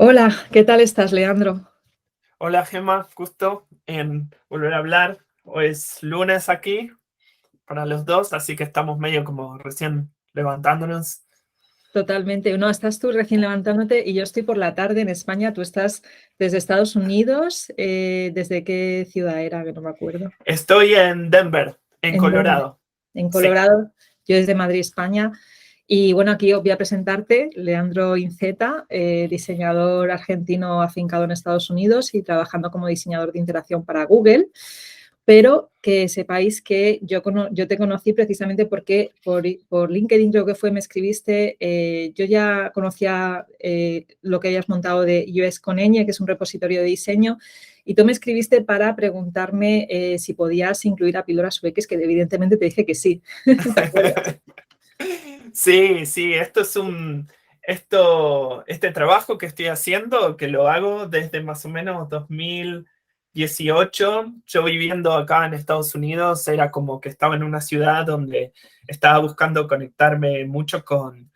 Hola, ¿qué tal estás, Leandro? Hola Gemma, gusto en volver a hablar. Hoy es lunes aquí para los dos, así que estamos medio como recién levantándonos. Totalmente. No, estás tú recién levantándote y yo estoy por la tarde en España. Tú estás desde Estados Unidos. ¿Desde qué ciudad era? Que no me acuerdo. Estoy en Denver, en En Denver, Colorado. en Sí, Colorado. Yo desde Madrid, España. Y bueno, aquí os voy a presentarte, Leandro Inceta, diseñador argentino afincado en Estados Unidos y trabajando como diseñador de interacción para Google. Pero que sepáis que yo te conocí precisamente porque por LinkedIn creo que fue, me escribiste, yo ya conocía lo que habías montado de UX con Ñ, que es un repositorio de diseño, y tú me escribiste para preguntarme si podías incluir a Píldoras UX, que evidentemente te dije que sí. ¿Te acuerdas? sí, este trabajo que estoy haciendo, que lo hago desde más o menos 2018. Yo viviendo acá en Estados Unidos, era como que estaba en una ciudad donde estaba buscando conectarme mucho con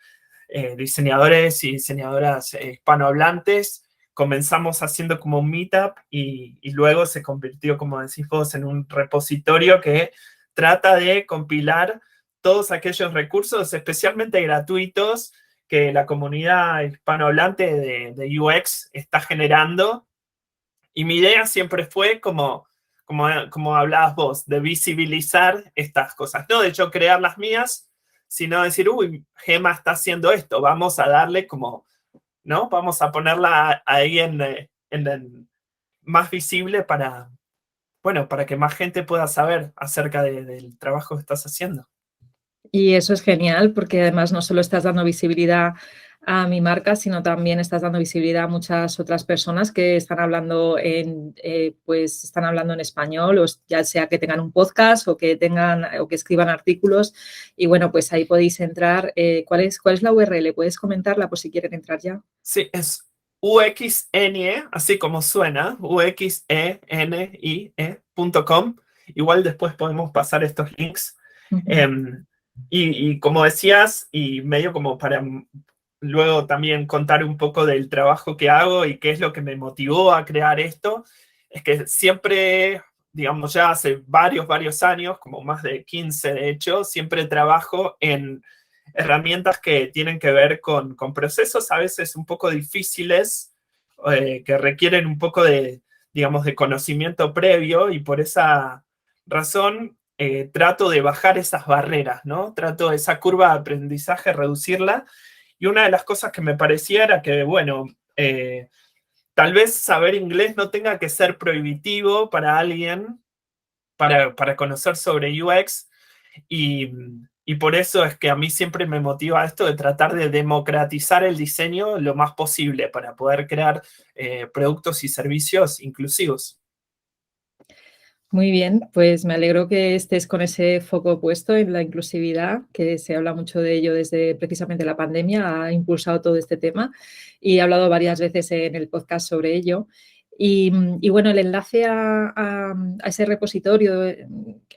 diseñadores y diseñadoras hispanohablantes. Comenzamos haciendo como un meetup y luego se convirtió, como decís vos, en un repositorio que trata de compilar todos aquellos recursos, especialmente gratuitos, que la comunidad hispanohablante de UX está generando. Y mi idea siempre fue como hablabas vos, de visibilizar estas cosas. No de yo crear las mías, sino decir, uy, Gema está haciendo esto, vamos a darle como, ¿no? Vamos a ponerla ahí en más visible para, bueno, para que más gente pueda saber acerca del trabajo que estás haciendo. Y eso es genial porque además no solo estás dando visibilidad a mi marca, sino también estás dando visibilidad a muchas otras personas que están hablando pues están hablando en español, o ya sea que tengan un podcast o que tengan o que escriban artículos. Y bueno, pues ahí podéis entrar. ¿Cuál es la URL? ¿Puedes comentarla por si quieren entrar ya? Sí, es UXNIE, así como suena, uxenie.com. Igual después podemos pasar estos links. Ujú. Em, y como decías, y medio como para luego también contar un poco del trabajo que hago y qué es lo que me motivó a crear esto, es que siempre, digamos, ya hace varios años, como más de 15 de hecho, siempre trabajo en herramientas que tienen que ver con procesos a veces un poco difíciles, que requieren un poco de, digamos, de conocimiento previo, y por esa razón trato de bajar esas barreras, ¿no? Trato esa curva de aprendizaje, reducirla. Y una de las cosas que me parecía era que, bueno, tal vez saber inglés no tenga que ser prohibitivo para alguien para conocer sobre UX. Y, y por eso es que a mí siempre me motiva esto de tratar de democratizar el diseño lo más posible para poder crear productos y servicios inclusivos. Muy bien, pues me alegro que estés con ese foco puesto en la inclusividad, que se habla mucho de ello desde precisamente la pandemia, ha impulsado todo este tema y he hablado varias veces en el podcast sobre ello. Y bueno, el enlace a ese repositorio,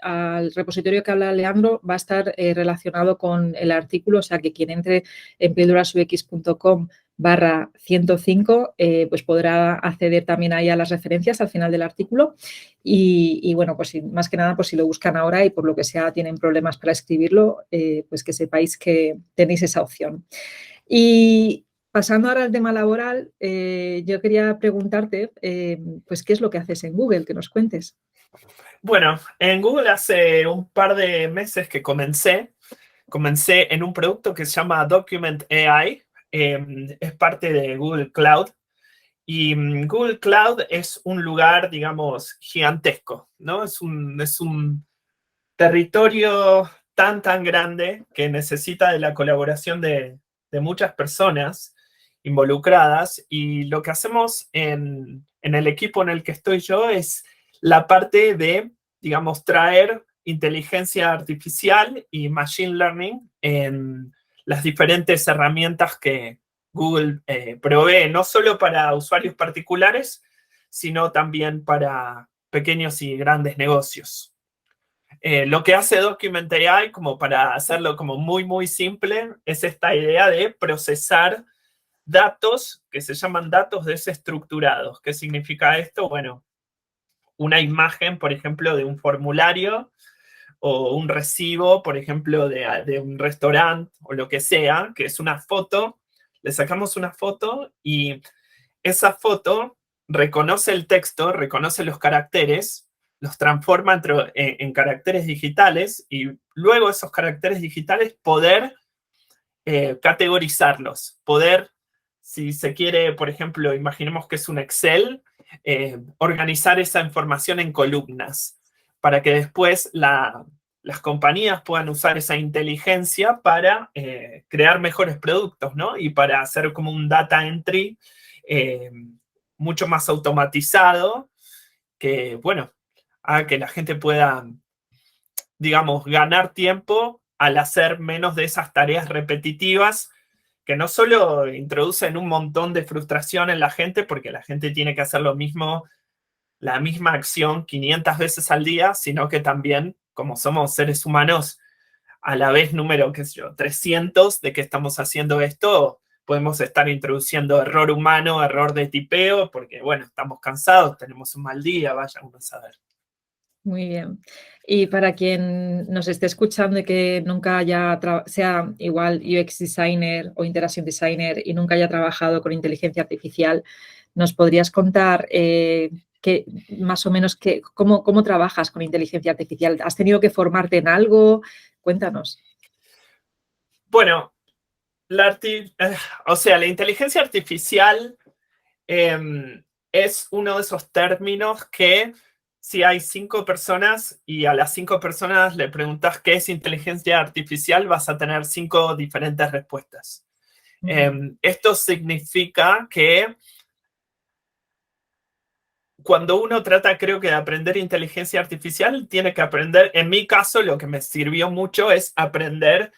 al repositorio que habla Leandro, va a estar relacionado con el artículo, o sea que quien entre en pildorasux.com/105, pues podrá acceder también ahí a las referencias al final del artículo. Y bueno, pues más que nada, pues si lo buscan ahora y por lo que sea tienen problemas para escribirlo, pues que sepáis que tenéis esa opción. Y pasando ahora al tema laboral, yo quería preguntarte, pues, ¿qué es lo que haces en Google? Que nos cuentes. Bueno, en Google hace un par de meses que comencé en un producto que se llama Document AI. Es parte de Google Cloud. Y Google Cloud es un lugar, digamos, gigantesco, ¿no? Es un territorio tan grande que necesita de la colaboración de muchas personas involucradas. Y lo que hacemos en el equipo en el que estoy yo es la parte de, digamos, traer inteligencia artificial y machine learning en las diferentes herramientas que Google provee, no solo para usuarios particulares, sino también para pequeños y grandes negocios. Lo que hace Document AI, como para hacerlo como muy simple, es esta idea de procesar datos que se llaman datos desestructurados. ¿Qué significa esto? Bueno, una imagen, por ejemplo, de un formulario o un recibo, por ejemplo, de un restaurante o lo que sea, que es una foto, le sacamos una foto y esa foto reconoce el texto, reconoce los caracteres, los transforma en caracteres digitales y luego esos caracteres digitales poder categorizarlos, poder, si se quiere, por ejemplo, imaginemos que es un Excel, organizar esa información en columnas para que después las compañías puedan usar esa inteligencia para crear mejores productos, ¿no? Y para hacer como un data entry mucho más automatizado que, bueno, haga que la gente pueda, digamos, ganar tiempo al hacer menos de esas tareas repetitivas que no solo introducen un montón de frustración en la gente, porque la gente tiene que hacer lo mismo, la misma acción 500 veces al día, sino que también, como somos seres humanos, a la vez número, qué sé yo, 300 de que estamos haciendo esto, podemos estar introduciendo error humano, error de tipeo, porque, bueno, estamos cansados, tenemos un mal día, vaya uno a saber. Muy bien. Y para quien nos esté escuchando y que nunca sea igual UX designer o interaction designer y nunca haya trabajado con inteligencia artificial, ¿nos podrías contar más o menos cómo trabajas con inteligencia artificial? ¿Has tenido que formarte en algo? Cuéntanos. Bueno, la inteligencia artificial es uno de esos términos que si hay 5 personas y a las 5 personas le preguntas qué es inteligencia artificial, vas a tener 5 diferentes respuestas. Esto significa que cuando uno trata, creo que de aprender inteligencia artificial, tiene que aprender, en mi caso, lo que me sirvió mucho es aprender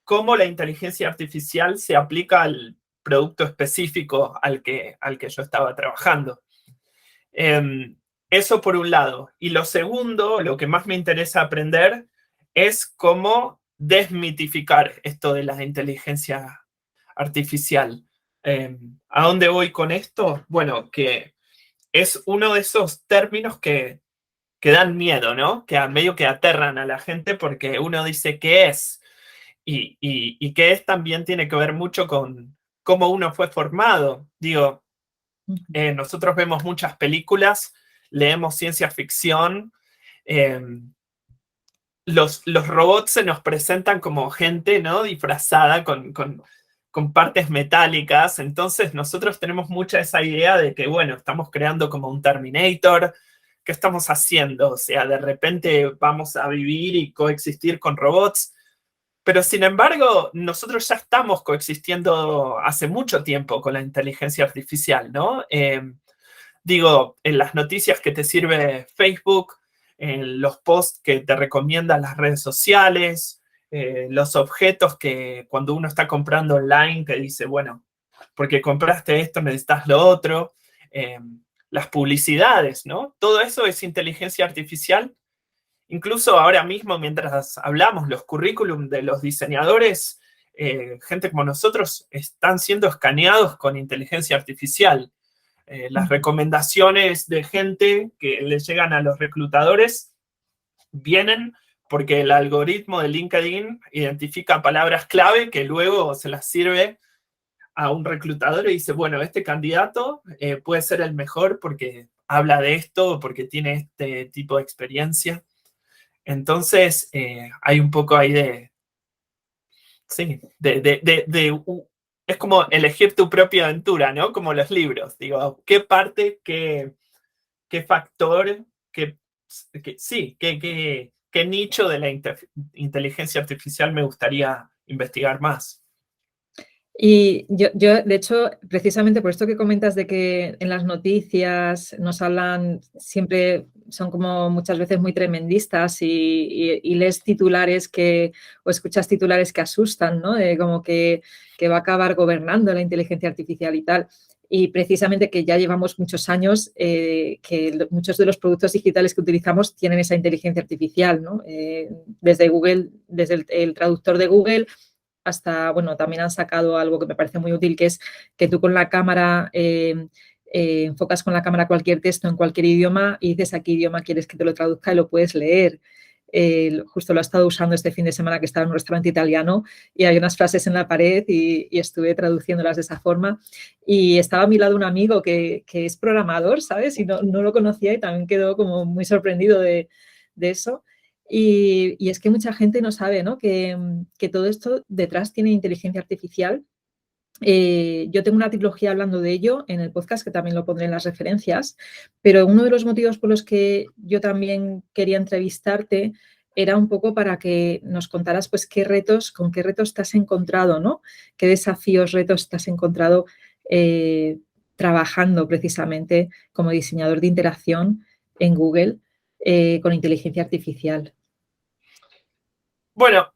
cómo la inteligencia artificial se aplica al producto específico al que yo estaba trabajando. Eso por un lado. Y lo segundo, lo que más me interesa aprender, es cómo desmitificar esto de la inteligencia artificial. ¿A dónde voy con esto? Bueno, que es uno de esos términos que dan miedo, ¿no? Que a medio que aterran a la gente porque uno dice qué es. Y qué es también tiene que ver mucho con cómo uno fue formado. Digo, nosotros vemos muchas películas, leemos ciencia ficción, los robots se nos presentan como gente, ¿no? Disfrazada con partes metálicas, entonces nosotros tenemos mucha esa idea de que, bueno, estamos creando como un Terminator. ¿Qué estamos haciendo? O sea, de repente vamos a vivir y coexistir con robots. Pero sin embargo, nosotros ya estamos coexistiendo hace mucho tiempo con la inteligencia artificial, ¿no? Digo, en las noticias que te sirve Facebook, en los posts que te recomiendan las redes sociales, los objetos que cuando uno está comprando online te dice, bueno, porque compraste esto necesitas lo otro, las publicidades, ¿no? Todo eso es inteligencia artificial. Incluso ahora mismo, mientras hablamos, los currículum de los diseñadores, gente como nosotros, están siendo escaneados con inteligencia artificial. Las recomendaciones de gente que les llegan a los reclutadores vienen porque el algoritmo de LinkedIn identifica palabras clave que luego se las sirve a un reclutador y dice, bueno, este candidato puede ser el mejor porque habla de esto, porque tiene este tipo de experiencia. Entonces, hay un poco ahí sí, es como elegir tu propia aventura, ¿no? Como los libros. Digo, ¿qué parte, qué factor, qué nicho de la inteligencia artificial me gustaría investigar más? Y yo, de hecho, precisamente por esto que comentas de que en las noticias nos hablan, siempre son como muchas veces muy tremendistas y lees titulares o escuchas titulares que asustan, ¿no? Como que va a acabar gobernando la inteligencia artificial y tal. Y precisamente que ya llevamos muchos años que muchos de los productos digitales que utilizamos tienen esa inteligencia artificial, ¿no? Desde Google, desde el traductor de Google, hasta, bueno, también han sacado algo que me parece muy útil, que es que tú con la cámara enfocas con la cámara cualquier texto en cualquier idioma y dices a qué idioma quieres que te lo traduzca y lo puedes leer. Justo lo he estado usando este fin de semana que estaba en un restaurante italiano y hay unas frases en la pared y estuve traduciéndolas de esa forma. Y estaba a mi lado un amigo que es programador, ¿sabes? Y no lo conocía y también quedó como muy sorprendido de eso. Y es que mucha gente no sabe, ¿no? Que todo esto detrás tiene inteligencia artificial. Yo tengo una trilogía hablando de ello en el podcast, que también lo pondré en las referencias, pero uno de los motivos por los que yo también quería entrevistarte era un poco para que nos contaras pues con qué retos te has encontrado, ¿no? Qué desafíos, retos te has encontrado trabajando precisamente como diseñador de interacción en Google con inteligencia artificial. Bueno,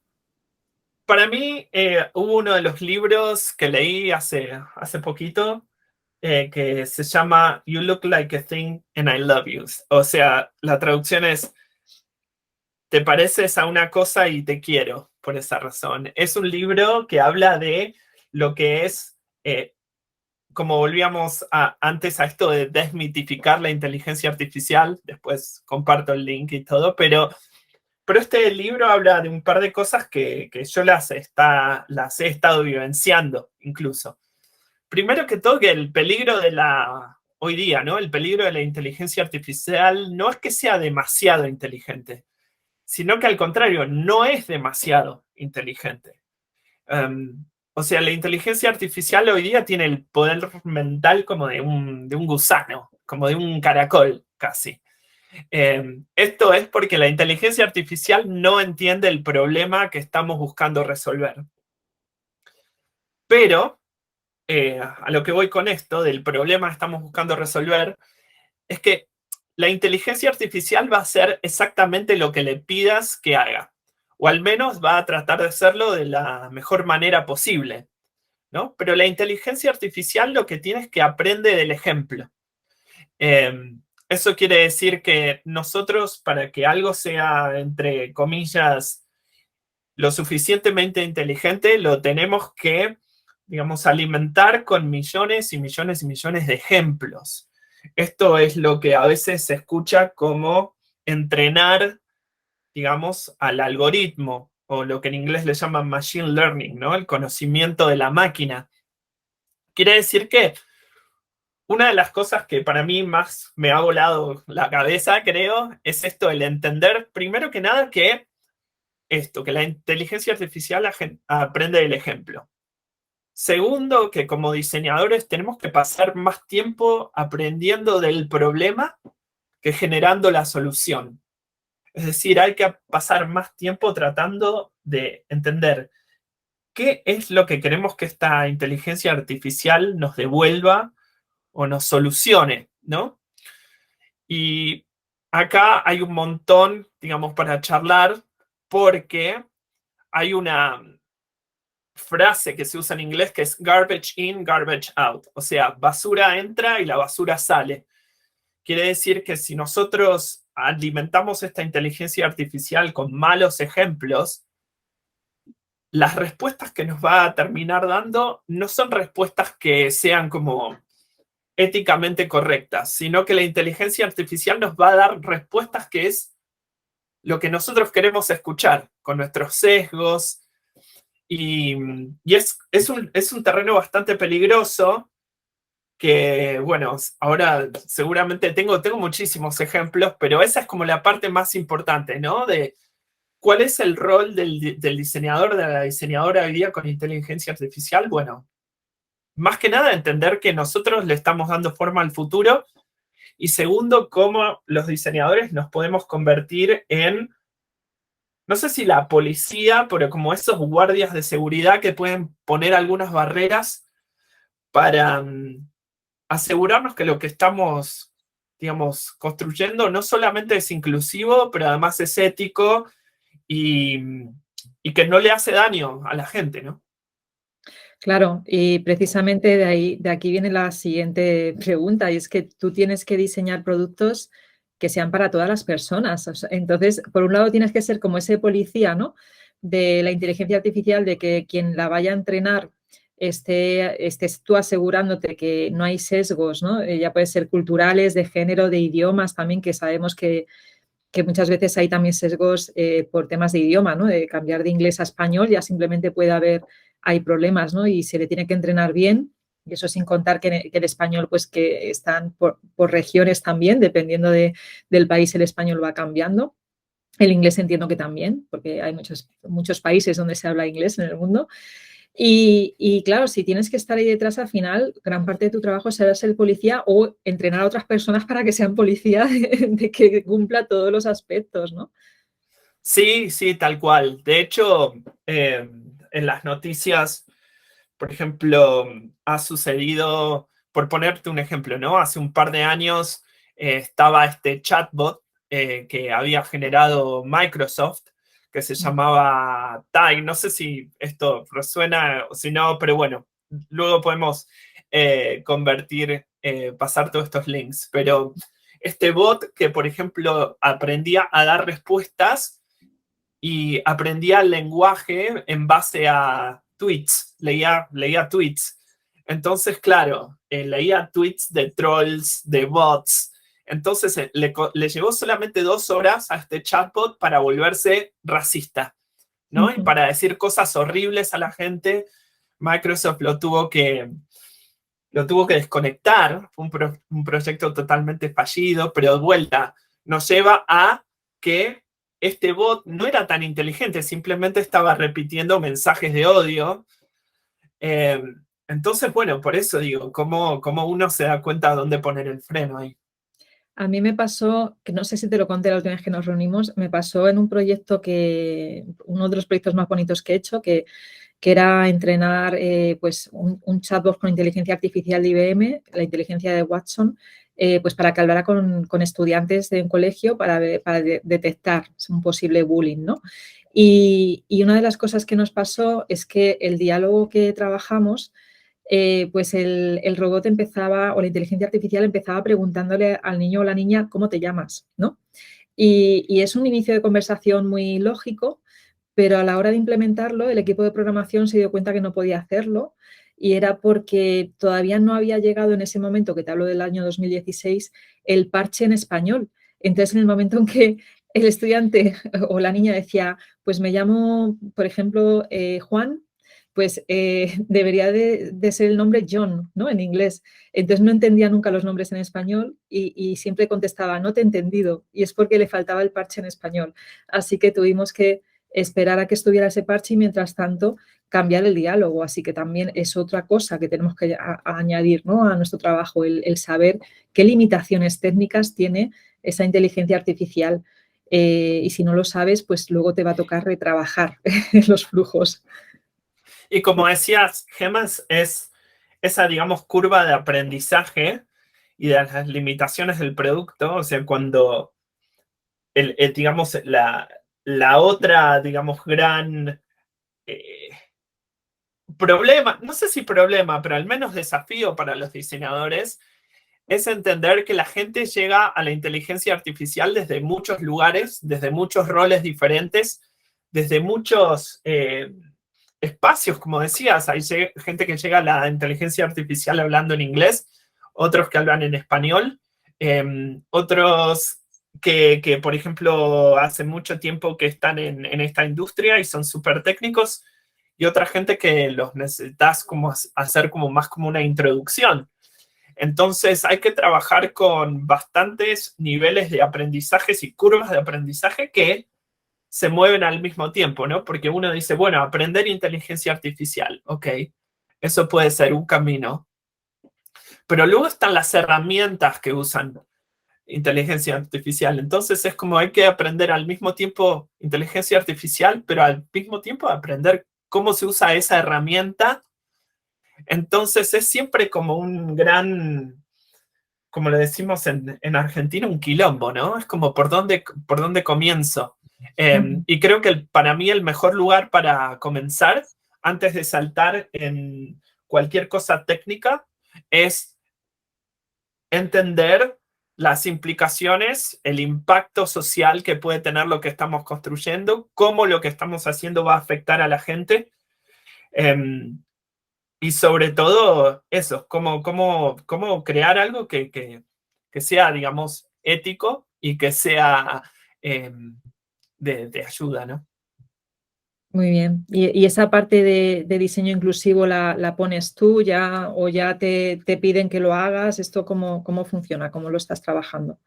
para mí hubo uno de los libros que leí hace poquito que se llama You Look Like a Thing and I Love You. O sea, la traducción es te pareces a una cosa y te quiero por esa razón. Es un libro que habla de lo que es, como volvíamos antes a esto de desmitificar la inteligencia artificial, después comparto el link y todo, pero este libro habla de un par de cosas que yo las he estado vivenciando incluso. Primero que todo, que el peligro hoy día, ¿no? El peligro de la inteligencia artificial no es que sea demasiado inteligente, sino que al contrario, no es demasiado inteligente. O sea, la inteligencia artificial hoy día tiene el poder mental como de un gusano, como de un caracol casi. Esto es porque la inteligencia artificial no entiende el problema que estamos buscando resolver. Pero, a lo que voy con esto, del problema que estamos buscando resolver, es que la inteligencia artificial va a hacer exactamente lo que le pidas que haga, o al menos va a tratar de hacerlo de la mejor manera posible, ¿no? Pero la inteligencia artificial lo que tiene es que aprende del ejemplo. Eso quiere decir que nosotros, para que algo sea, entre comillas, lo suficientemente inteligente, lo tenemos que, digamos, alimentar con millones y millones y millones de ejemplos. Esto es lo que a veces se escucha como entrenar, digamos, al algoritmo, o lo que en inglés le llaman machine learning, ¿no? El conocimiento de la máquina. Quiere decir que una de las cosas que para mí más me ha volado la cabeza, creo, es esto, el entender, primero que nada, que la inteligencia artificial aprende del ejemplo. Segundo, que como diseñadores tenemos que pasar más tiempo aprendiendo del problema que generando la solución. Es decir, hay que pasar más tiempo tratando de entender qué es lo que queremos que esta inteligencia artificial nos devuelva o nos solucione, ¿no? Y acá hay un montón, digamos, para charlar, porque hay una frase que se usa en inglés que es garbage in, garbage out. O sea, basura entra y la basura sale. Quiere decir que si nosotros alimentamos esta inteligencia artificial con malos ejemplos, las respuestas que nos va a terminar dando no son respuestas que sean como éticamente correctas, sino que la inteligencia artificial nos va a dar respuestas que es lo que nosotros queremos escuchar, con nuestros sesgos. Y es un terreno bastante peligroso que, bueno, ahora seguramente tengo muchísimos ejemplos, pero esa es como la parte más importante, ¿no? De cuál es el rol del diseñador, de la diseñadora hoy día con inteligencia artificial. Bueno, más que nada entender que nosotros le estamos dando forma al futuro, y segundo, cómo los diseñadores nos podemos convertir en, no sé si la policía, pero como esos guardias de seguridad que pueden poner algunas barreras para asegurarnos que lo que estamos, digamos, construyendo no solamente es inclusivo, pero además es ético y, y que no le hace daño a la gente, ¿no? Claro, y precisamente de aquí viene la siguiente pregunta, y es que tú tienes que diseñar productos que sean para todas las personas. O sea, entonces, por un lado tienes que ser como ese policía, ¿no? de la inteligencia artificial, de que quien la vaya a entrenar estés tú asegurándote que no hay sesgos, ¿no? Ya puede ser culturales, de género, de idiomas también, que sabemos que muchas veces hay también sesgos por temas de idioma, ¿no? De cambiar de inglés a español, ya simplemente puede haber, hay problemas, ¿no? Y se le tiene que entrenar bien, y eso sin contar que el español, pues que están por regiones también, dependiendo del país, el español va cambiando. El inglés entiendo que también, porque hay muchos países donde se habla inglés en el mundo. Y claro, si tienes que estar ahí detrás, al final, gran parte de tu trabajo será ser policía o entrenar a otras personas para que sean policía de que cumpla todos los aspectos, ¿no? Sí, sí, tal cual. De hecho, en las noticias, por ejemplo, ha sucedido, por ponerte un ejemplo, ¿no? Hace un par de años estaba este chatbot que había generado Microsoft, que se llamaba Tai. No sé si esto resuena o si no, pero bueno, luego podemos pasar todos estos links. Pero este bot que, por ejemplo, aprendía a dar respuestas y aprendía el lenguaje en base a tweets, leía tweets. Entonces, claro, leía tweets de trolls, de bots. Entonces, le llevó solamente 2 horas a este chatbot para volverse racista, ¿no? Y para decir cosas horribles a la gente. Microsoft lo tuvo que desconectar. Fue un proyecto totalmente fallido, pero de vuelta nos lleva a que este bot no era tan inteligente, simplemente estaba repitiendo mensajes de odio. Eh, entonces, bueno, por eso digo, ¿cómo uno se da cuenta de dónde poner el freno ahí? A mí me pasó, que no sé si te lo conté la última vez que nos reunimos, me pasó en un proyecto uno de los proyectos más bonitos que he hecho, que era entrenar pues un chatbot con inteligencia artificial de IBM, la inteligencia de Watson, pues para que hablara con estudiantes de un colegio para detectar un posible bullying, ¿no? Y una de las cosas que nos pasó es que el diálogo que trabajamos, pues el robot empezaba, o la inteligencia artificial empezaba preguntándole al niño o la niña cómo te llamas, ¿no? Y es un inicio de conversación muy lógico, pero a la hora de implementarlo, el equipo de programación se dio cuenta que no podía hacerlo, y era porque todavía no había llegado en ese momento, que te hablo del año 2016, el parche en español. Entonces, en el momento en que el estudiante o la niña decía, pues me llamo, por ejemplo, Juan, pues debería de ser el nombre John, ¿no? En inglés. Entonces no entendía nunca los nombres en español y siempre contestaba, no te he entendido, y es porque le faltaba el parche en español. Así que tuvimos que esperar a que estuviera ese parche y, mientras tanto, cambiar el diálogo. Así que también es otra cosa que tenemos que añadir, ¿no?, a nuestro trabajo, el saber qué limitaciones técnicas tiene esa inteligencia artificial. Y si no lo sabes, pues luego te va a tocar retrabajar los flujos. Y como decías, Gemas, es esa, digamos, curva de aprendizaje y de las limitaciones del producto. O sea, cuando, digamos, la otra, digamos, gran eh, problema, no sé si problema, pero al menos desafío para los diseñadores, es entender que la gente llega a la inteligencia artificial desde muchos lugares, desde muchos roles diferentes, desde muchos espacios, como decías. Hay gente que llega a la inteligencia artificial hablando en inglés, otros que hablan en español, otros por ejemplo, hace mucho tiempo que están en esta industria y son súper técnicos, y otra gente que los necesitas como hacer como más como una introducción. Entonces hay que trabajar con bastantes niveles de aprendizajes y curvas de aprendizaje que se mueven al mismo tiempo, ¿no? Porque uno dice, bueno, aprender inteligencia artificial, ok, eso puede ser un camino, pero luego están las herramientas que usan inteligencia artificial. Entonces es como hay que aprender al mismo tiempo inteligencia artificial, pero al mismo tiempo aprender cómo se usa esa herramienta. Entonces es siempre como un gran, como le decimos en Argentina, un quilombo, ¿no? Es como por dónde comienzo. Y creo que para mí el mejor lugar para comenzar, antes de saltar en cualquier cosa técnica, es entender las implicaciones, el impacto social que puede tener lo que estamos construyendo, cómo lo que estamos haciendo va a afectar a la gente. Y sobre todo eso, cómo crear algo que sea, digamos, ético y que sea de ayuda, ¿no? Muy bien. ¿Y esa parte de diseño inclusivo la pones tú ya o ya te piden que lo hagas? ¿Esto cómo funciona? ¿Cómo lo estás trabajando?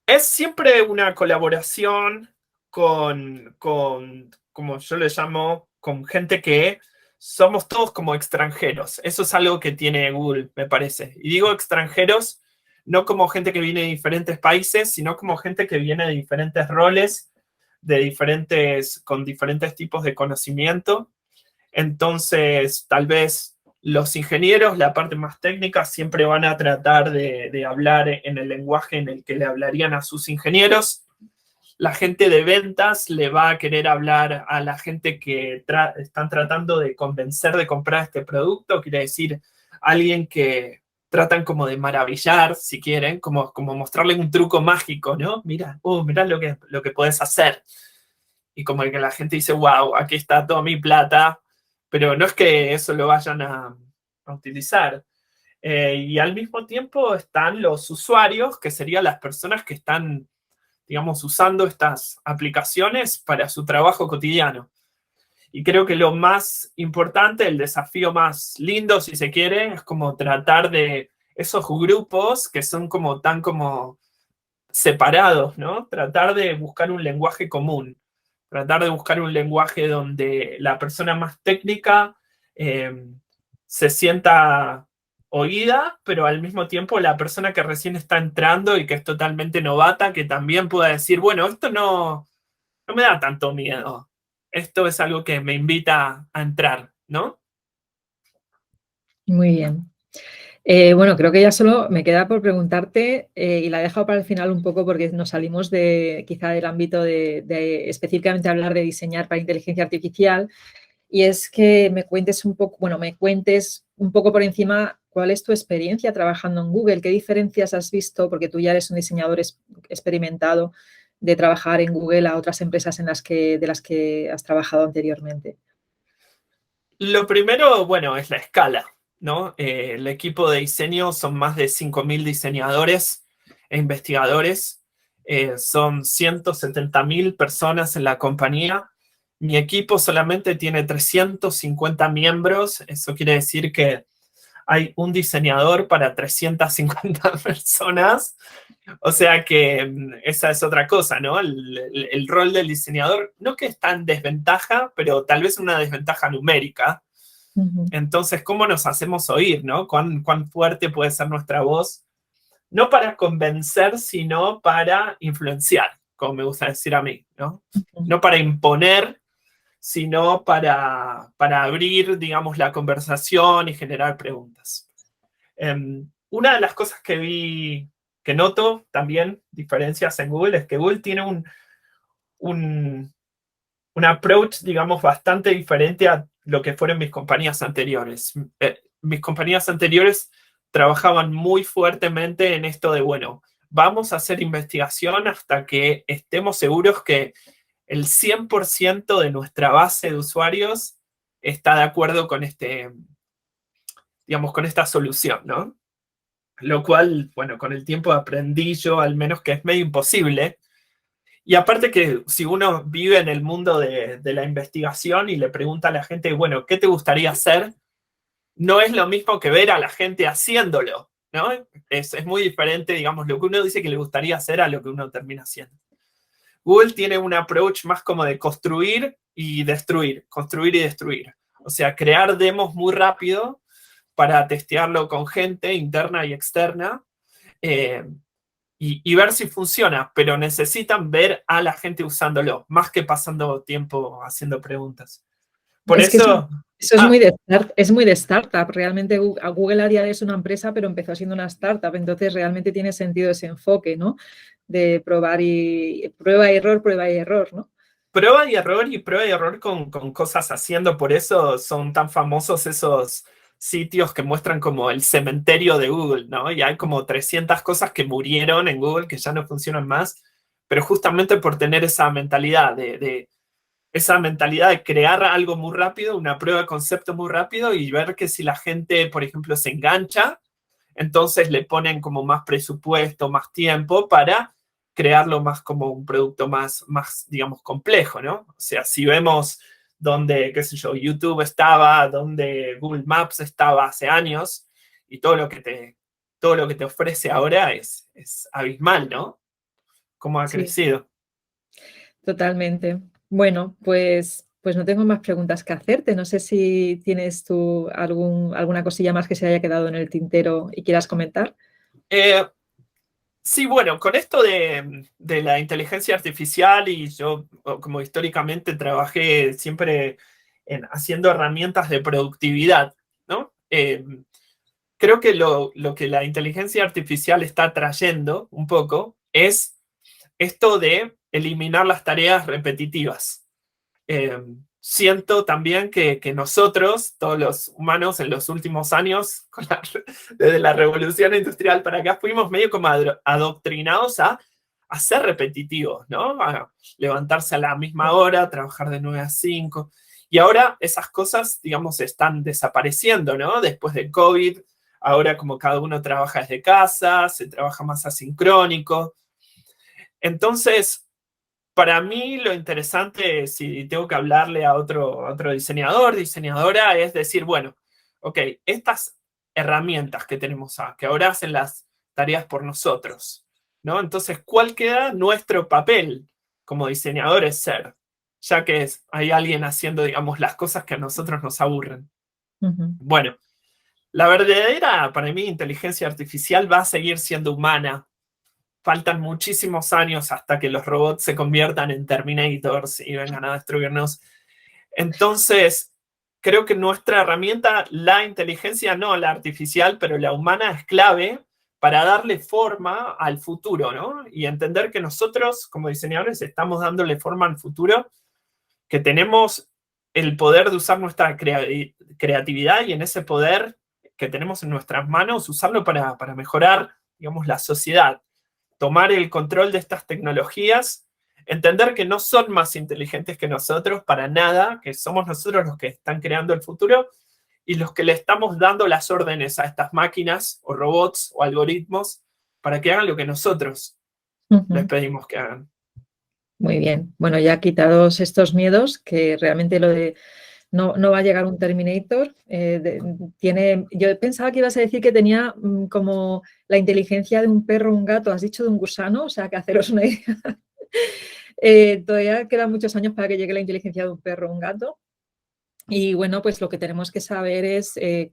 Es siempre una colaboración como yo le llamo, con gente que somos todos como extranjeros. Eso es algo que tiene Google, me parece. Y digo extranjeros no como gente que viene de diferentes países, sino como gente que viene de diferentes roles, con diferentes tipos de conocimiento. Entonces, tal vez los ingenieros, la parte más técnica, siempre van a tratar de hablar en el lenguaje en el que le hablarían a sus ingenieros. La gente de ventas le va a querer hablar a la gente que están tratando de convencer de comprar este producto, quiere decir, alguien que tratan como de maravillar, si quieren, como mostrarle un truco mágico, ¿no? Mira, mira lo que puedes hacer. Y como que la gente dice, wow, aquí está toda mi plata, pero no es que eso lo vayan a utilizar. Y al mismo tiempo están los usuarios, que serían las personas que están, digamos, usando estas aplicaciones para su trabajo cotidiano. Y creo que lo más importante, el desafío más lindo, si se quiere, es como tratar de esos grupos que son como tan como separados, ¿no? Tratar de buscar un lenguaje común, tratar de buscar un lenguaje donde la persona más técnica se sienta oída, pero al mismo tiempo la persona que recién está entrando y que es totalmente novata, que también pueda decir, bueno, esto no me da tanto miedo, esto es algo que me invita a entrar, ¿no? Muy bien. Bueno, creo que ya solo me queda por preguntarte, y la he dejado para el final un poco porque nos salimos quizá del ámbito de específicamente hablar de diseñar para inteligencia artificial, y es que me cuentes un poco, bueno, me cuentes un poco por encima cuál es tu experiencia trabajando en Google, qué diferencias has visto, porque tú ya eres un diseñador experimentado de trabajar en Google a otras empresas de las que has trabajado anteriormente. Lo primero, bueno, es la escala, ¿no? El equipo de diseño son más de 5.000 diseñadores e investigadores. Son 170.000 personas en la compañía. Mi equipo solamente tiene 350 miembros. Eso quiere decir que hay un diseñador para 350 personas. O sea que esa es otra cosa, ¿no? El rol del diseñador, no que está en desventaja, pero tal vez una desventaja numérica. Ujú. Entonces, ¿cómo nos hacemos oír, no? ¿Cuán fuerte puede ser nuestra voz? No para convencer, sino para influenciar, como me gusta decir a mí, ¿no? No para imponer, sino para abrir, digamos, la conversación y generar preguntas. Una de las cosas que noto también, diferencias en Google, es que Google tiene un approach, digamos, bastante diferente a lo que fueron mis compañías anteriores. Mis compañías anteriores trabajaban muy fuertemente en esto de, bueno, vamos a hacer investigación hasta que estemos seguros que el 100% de nuestra base de usuarios está de acuerdo con digamos, con esta solución, ¿no? Lo cual, bueno, con el tiempo aprendí yo al menos que es medio imposible. Y aparte que si uno vive en el mundo de la investigación y le pregunta a la gente, bueno, ¿qué te gustaría hacer? No es lo mismo que ver a la gente haciéndolo, ¿no? Es muy diferente, digamos, lo que uno dice que le gustaría hacer a lo que uno termina haciendo. Google tiene un approach más como de construir y destruir, construir y destruir. O sea, crear demos muy rápido para testearlo con gente interna y externa eh, y ver si funciona, pero necesitan ver a la gente usándolo, más que pasando tiempo haciendo preguntas. Por Es que eso... eso Ah, es muy de startup. Realmente Google a día de hoy es una empresa, pero empezó siendo una startup. Entonces realmente tiene sentido ese enfoque, ¿no? De probar y prueba y error, ¿no? prueba y error con cosas haciendo, por eso son tan famosos esos sitios que muestran como el cementerio de Google, ¿no? Y hay como 300 cosas que murieron en Google, que ya no funcionan más, pero justamente por tener esa mentalidad esa mentalidad de crear algo muy rápido, una prueba de concepto muy rápido y ver que si la gente, por ejemplo, se engancha, entonces le ponen como más presupuesto, más tiempo para crearlo más como un producto más, digamos, complejo, ¿no? O sea, si vemos donde, qué sé yo, YouTube estaba, donde Google Maps estaba hace años y todo lo que te ofrece ahora es abismal, ¿no? Cómo ha Sí, crecido. totalmente. Bueno, pues no tengo más preguntas que hacerte. No sé si tienes tú alguna cosilla más que se haya quedado en el tintero y quieras comentar. Eh, Sí, bueno, con esto de la inteligencia artificial y yo como históricamente trabajé siempre haciendo herramientas de productividad, ¿no? Creo que lo que la inteligencia artificial está trayendo un poco es esto de eliminar las tareas repetitivas. Eh, Siento también que nosotros, todos los humanos en los últimos años, desde la revolución industrial para acá, fuimos medio como adoctrinados a ser repetitivos, ¿no? A levantarse a la misma hora, trabajar de 9 a 5. Y ahora esas cosas, digamos, están desapareciendo, ¿no? Después de COVID, ahora como cada uno trabaja desde casa, se trabaja más asincrónico. Entonces, para mí lo interesante, si tengo que hablarle a otro diseñador, diseñadora, es decir, bueno, ok, estas herramientas que tenemos que ahora hacen las tareas por nosotros, ¿no? Entonces, ¿cuál queda nuestro papel como diseñadores ser? Ya que hay alguien haciendo, digamos, las cosas que a nosotros nos aburren. Ujú. Bueno, la verdadera, para mí, inteligencia artificial va a seguir siendo humana. Faltan muchísimos años hasta que los robots se conviertan en Terminators y vengan a destruirnos. Entonces, creo que nuestra herramienta, la inteligencia, no la artificial, pero la humana es clave para darle forma al futuro, ¿no? Y entender que nosotros, como diseñadores, estamos dándole forma al futuro, que tenemos el poder de usar nuestra creatividad y en ese poder que tenemos en nuestras manos, usarlo para mejorar, digamos, la sociedad, tomar el control de estas tecnologías, entender que no son más inteligentes que nosotros para nada, que somos nosotros los que están creando el futuro y los que le estamos dando las órdenes a estas máquinas o robots o algoritmos para que hagan lo que nosotros les Ujú. pedimos que hagan. Muy bien. Bueno, ya quitados estos miedos, que realmente lo de no va a llegar un Terminator. Yo pensaba que ibas a decir que tenía como la inteligencia de un perro o un gato, has dicho de un gusano, o sea, que haceros una idea. Todavía quedan muchos años para que llegue la inteligencia de un perro o un gato. Y bueno, pues lo que tenemos que saber es qué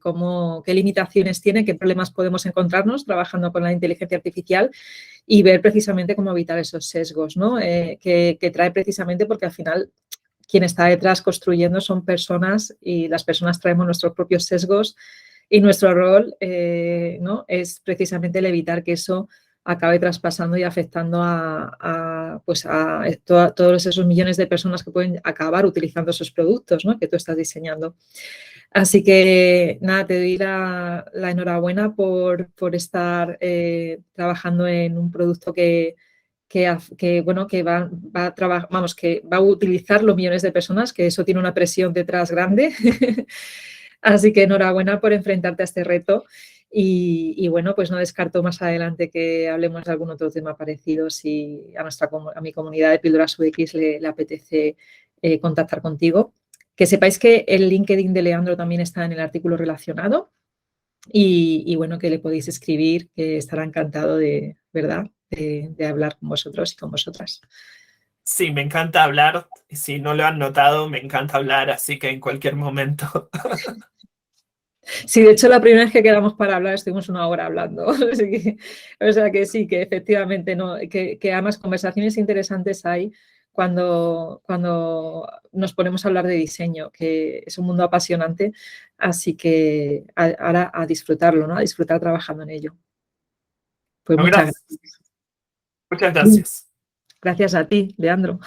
limitaciones tiene, qué problemas podemos encontrarnos trabajando con la inteligencia artificial y ver precisamente cómo evitar esos sesgos, ¿no? Que trae precisamente porque al final quien está detrás construyendo son personas y las personas traemos nuestros propios sesgos y nuestro rol ¿no? es precisamente el evitar que eso acabe traspasando y afectando pues todos esos millones de personas que pueden acabar utilizando esos productos, ¿no? que tú estás diseñando. Así que nada, te doy la enhorabuena por estar trabajando en un producto bueno, que que va a utilizar los millones de personas, que eso tiene una presión detrás grande. Así que enhorabuena por enfrentarte a este reto y bueno, pues no descarto más adelante que hablemos de algún otro tema parecido si a mi comunidad de Píldoras UX le apetece contactar contigo. Que sepáis que el LinkedIn de Leandro también está en el artículo relacionado y bueno, que le podéis escribir, que estará encantado de, ¿verdad?, de hablar con vosotros y con vosotras. Sí, me encanta hablar. Si no lo han notado, me encanta hablar, así que en cualquier momento. Sí, de hecho, la primera vez que quedamos para hablar estuvimos una hora hablando. O sea que sí, que efectivamente, ¿no? Que además conversaciones interesantes hay cuando nos ponemos a hablar de diseño, que es un mundo apasionante, así que ahora a disfrutarlo, ¿no? A disfrutar trabajando en ello. Pues No, muchas gracias. gracias. Muchas gracias. Gracias a ti, Leandro.